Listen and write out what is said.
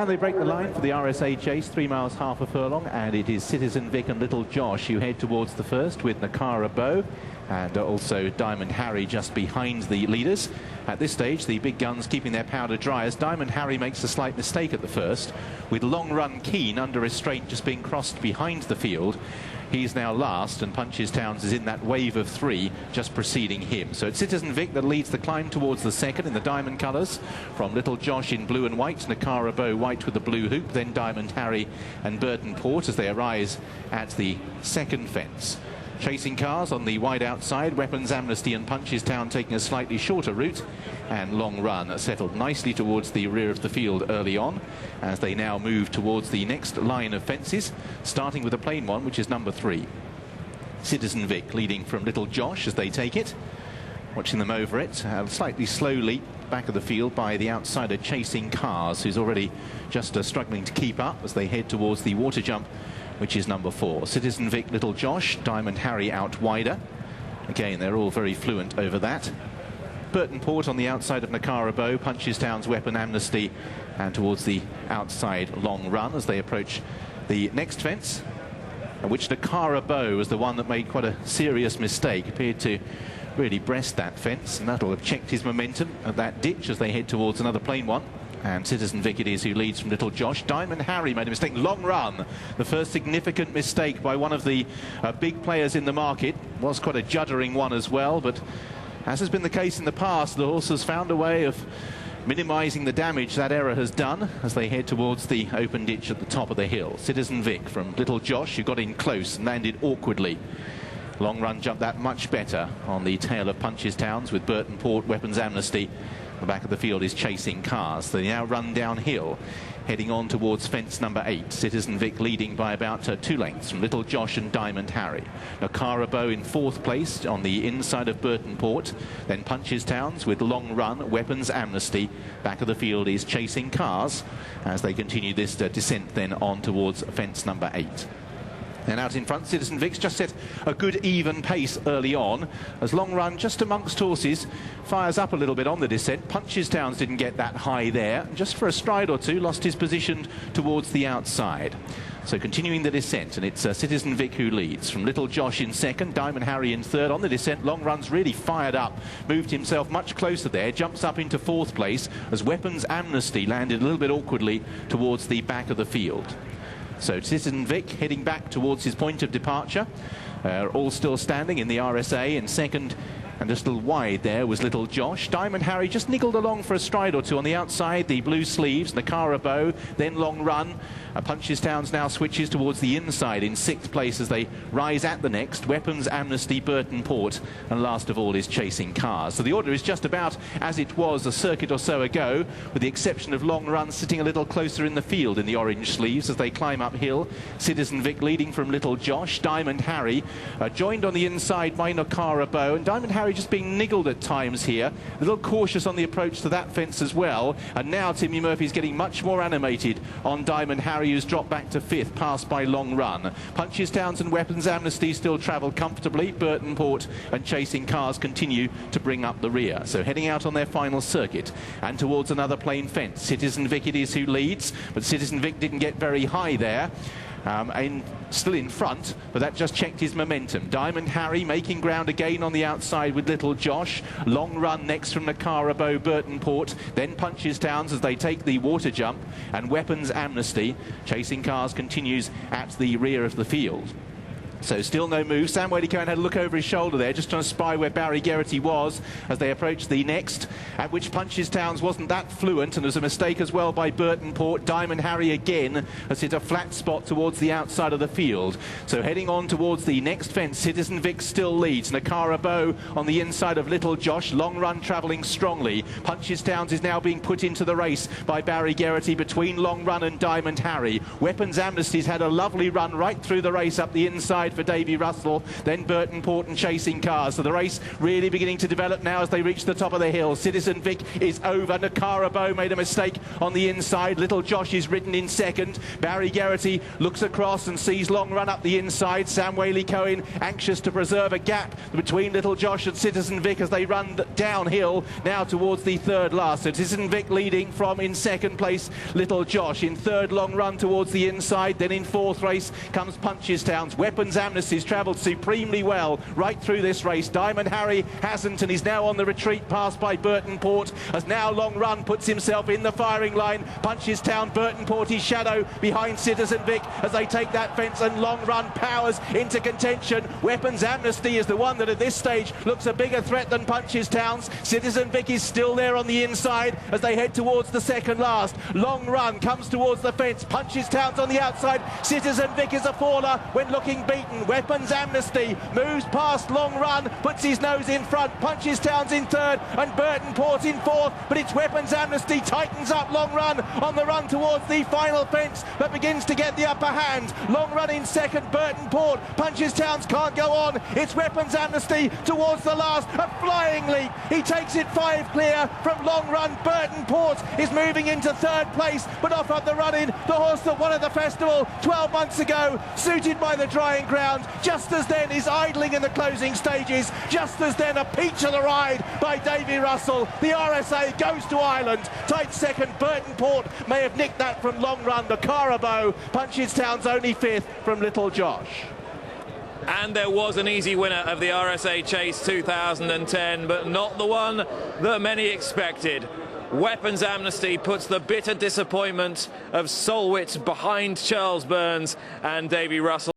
And they break the line for the RSA Chase, 3 miles half a furlong, and it is Citizen Vic and Little Josh who head towards the first with Nakara Bow and also Diamond Harry just behind the leaders. At this stage, the big guns keeping their powder dry as Diamond Harry makes a slight mistake at the first, with Long Run Keen under restraint just being crossed behind the field. He's now last, and Punches Towns is in that wave of 3 just preceding him. So it's Citizen Vic that leads the climb towards the second in the diamond colours, from Little Josh in blue and white, Nakara Bow white with the blue hoop, then Diamond Harry and Burton Port as they arise at the second fence. Chasing cars on the wide outside, Weapons Amnesty and Punches Town taking a slightly shorter route, and Long Run settled nicely towards the rear of the field early on as they now move towards the next line of fences, starting with a plain one, which is number 3. Citizen Vic leading from Little Josh as they take it, watching them over it, slightly slowly back of the field by the outsider Chasing Cars, who's already just struggling to keep up as they head towards the water jump, which is number 4. Citizen Vic, Little Josh, Diamond Harry out wider. Again, they're all very fluent over that. Burton Port on the outside of Nakara Bow, Punches Town's Weapon Amnesty, and towards the outside Long Run as they approach the next fence, which Nakara Bow was the one that made quite a serious mistake, appeared to really breast that fence, and that'll have checked his momentum at that ditch as they head towards another plain one. And Citizen Vic it is who leads from Little Josh. Diamond Harry made a mistake. Long Run, the first significant mistake by one of the big players in the market. Was quite a juddering one as well, but as has been the case in the past, the horse has found a way of minimising the damage that error has done as they head towards the open ditch at the top of the hill. Citizen Vic from Little Josh, who got in close and landed awkwardly. Long Run jumped that much better on the tail of Punches Towns with Burton Port, Weapons Amnesty. The back of the field is Chasing Cars. They now run downhill, heading on towards fence number 8. Citizen Vic leading by about 2 lengths from Little Josh and Diamond Harry. Nakara Bow in 4th place on the inside of Burton Port. Then Punches Towns with Long Run, Weapons Amnesty. Back of the field is Chasing Cars as they continue this descent then on towards fence number 8. And out in front, Citizen Vic's just set a good even pace early on, as Long Run, just amongst horses, fires up a little bit on the descent. Punches Towns didn't get that high there, just for a stride or two, lost his position towards the outside. So continuing the descent, and it's Citizen Vic who leads. From Little Josh in 2nd, Diamond Harry in 3rd. On the descent, Long Run's really fired up, moved himself much closer there, jumps up into 4th place, as Weapons Amnesty landed a little bit awkwardly towards the back of the field. So Citizen Vic heading back towards his point of departure. All still standing in the RSA in 2nd, and just a little wide there was Little Josh. Diamond Harry just niggled along for a stride or two on the outside, the blue sleeves, Nakara Bow, then Long Run. Punches Towns now switches towards the inside in 6th place as they rise at the next. Weapons Amnesty, Burton Port, and last of all is Chasing Cars. So the order is just about as it was a circuit or so ago, with the exception of Long Run sitting a little closer in the field in the orange sleeves as they climb uphill. Citizen Vic leading from Little Josh. Diamond Harry joined on the inside by Nakara Bow, and Diamond Harry just being niggled at times here, a little cautious on the approach to that fence as well. And now Timmy Murphy's getting much more animated on Diamond Harry, who's dropped back to 5th, passed by Long Run. Punches Towns and Weapons Amnesty still travel comfortably. Burton Port and Chasing Cars continue to bring up the rear. So heading out on their final circuit and towards another plain fence. Citizen Vic it is who leads, but Citizen Vic didn't get very high there. And still in front, but that just checked his momentum. Diamond Harry making ground again on the outside with Little Josh. Long Run next from Nakara Bow, Burton Port, then Punches Towns as they take the water jump, and Weapons Amnesty. Chasing Cars continues at the rear of the field. So still no move. Sam Wadey-Cohen had a look over his shoulder there, just trying to spy where Barry Geraghty was as they approached the next, at which Punches Towns wasn't that fluent, and there was a mistake as well by Burton Port. Diamond Harry again has hit a flat spot towards the outside of the field. So heading on towards the next fence, Citizen Vic still leads. Nakara Bow on the inside of Little Josh. Long Run travelling strongly. Punches Towns is now being put into the race by Barry Geraghty between Long Run and Diamond Harry. Weapons Amnesty's had a lovely run right through the race up the inside inside for Davy Russell, then Burton Port and chasing cars. So the race really beginning to develop now as they reach the top of the hill. Citizen Vic is over. Nakara Bow made a mistake on the inside. Little Josh is ridden in second. Barry Geraghty looks across and sees Long Run up the inside. Sam Whaley-Cohen anxious to preserve a gap between Little Josh and Citizen Vic as they run downhill now towards the third last. So Citizen Vic leading from in second place Little Josh. In third, Long Run towards the inside. Then in fourth race comes Punchestown's Weapons Amnesty's travelled supremely well right through this race. Diamond Harry hasn't and is now on the retreat, passed by Burton Port as now Long Run puts himself in the firing line. Punchestown, Burton Port, his shadow behind Citizen Vic as they take that fence, and Long Run powers into contention. Weapons Amnesty is the one that at this stage looks a bigger threat than Punchestown's. Citizen Vic is still there on the inside as they head towards the second last. Long Run comes towards the fence. Punchestown's on the outside. Citizen Vic is a faller when looking beaten. Weapons Amnesty moves past Long Run, puts his nose in front. Punchestown's in third and Burton Port in fourth, but it's Weapons Amnesty tightens up Long Run on the run towards the final fence, but begins to get the upper hand. Long Run in second, Burton Port. Punchestown's can't go on. It's Weapons Amnesty towards the last. A flying leap. He takes it 5 clear from Long Run. Burton Port is moving into third place, but off up the run-in, the horse that won at the festival 12 months ago, suited by the drying ground. Just as then is idling in the closing stages. Just as then a peach of the ride by Davy Russell. The RSA goes to Ireland. Tight second, Burton Port may have nicked that from Long Run. The Carabo, Punchestown's only fifth from Little Josh. And there was an easy winner of the RSA Chase 2010, but not the one that many expected. Weapons Amnesty puts the bitter disappointment of Solwit behind Charles Burns and Davy Russell.